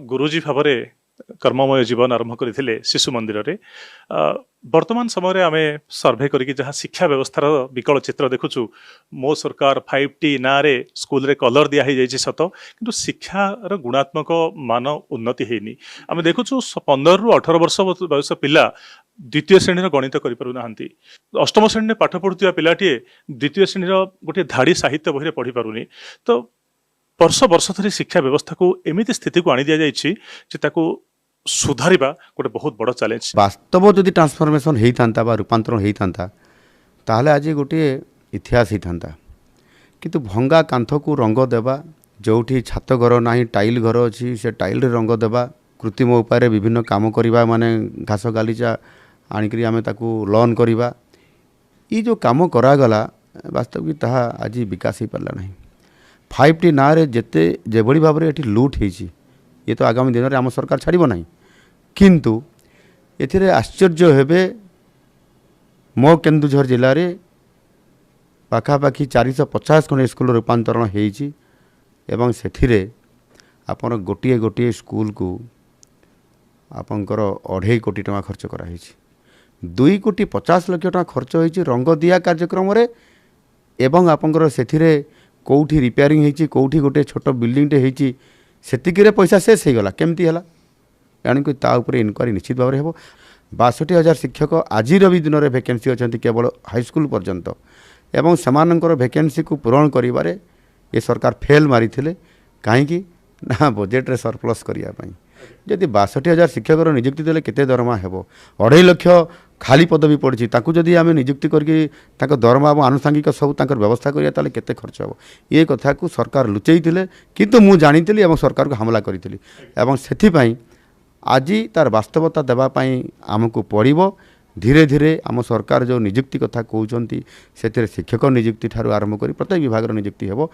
गुरुजी भाव कर्ममय जीवन आरंभ करते शिशु मंदिर रे वर्तमान समय आम सर्भे करी जहाँ शिक्षा व्यवस्थार विकल चित्र देखुचु मो सरकार 5T ना रे स्कूल रे कलर दिया ही जाइए सत किंतु शिक्षार गुणात्मक मान उन्नति हैनी आम देखुचु 15 रु 18 वर्ष बयस पिला द्वितीय श्रेणी गणित करें अष्टम श्रेणी में पाठ पढ़ुवा पिलाटीए द्वितीय श्रेणी गोटे धाड़ी साहित्य बही पढ़ी पारुनी तो वर्ष वर्ष धरी शिक्षा व्यवस्था को एमती स्थिति को आनी दि जाइए सुधारिबा गोटे बहुत बड़ चैलेंज वास्तव जदि ट्रांसफॉर्मेशन होता रूपांतरण होता ताहले आज गोटे इतिहास होता किंतु भंगा कांथ को रंग देवा जोठी छात घर ना टाइल घर अच्छी से टाइल रे रंग देवा कृत्रिम उपाय विभिन्न काम करवा माने घास गालीचा आणिक आम लॉन करवा ये जो काम करागला वास्तव की ताहा आज विकास हो पारा ना 5T ना रे जेते जेभली भाव में ये लुट होती ये तो आगामी दिन में आम सरकार छाड़ब ना किंतु एथिरे आश्चर्य हेबे मो केन्दुझर जिले में पाखापाखि 450 खंड स्कूल रूपांतरण होती एवं सेथिरे आपन गोटे गोटे स्कूल को आपंकर 2.5 कोटी टका खर्च कराई 2 कोटी 50 लाख टका खर्च होती रंग दिया कार्यक्रम रे एवं आपंकर सेथिरे कौटी रिपेयरिंग होती कौटी गोटे छोट बिल्डिंगटे होती सेतिकी पैसा शेष हो गला केमती है एणुक ताऊपर इनक्वारी निश्चित भाव में हो 62,000 शिक्षक आज भी दिन में वैकेंसी अच्छा केवल हाईस्कल पर्यंत एवं सेमानंकर वैकेंसी को पूरण करिबारे ये सरकार फेल मारी कहीं ना बजेट रे सरप्लस करने जदि 62,000 शिक्षक नियुक्ति देले केते दरमा हेबो 2.5 लाख खाली पदवी पड़ी जदि आम नियुक्ति करके दरमा और आनुषंगिक सब व्यवस्था करिया ताले केते खर्च हो ये कथा को सरकार लुचई किंतु मु जानी और सरकार को हमला करी से आज तार वास्तवता देवाई आमको पड़ो धीरे धीरे आम सरकार जो नियुक्ति कथा कहते से शिक्षक नियुक्ति ठार आरंभ कर प्रत्येक विभाग नियुक्ति हेबो।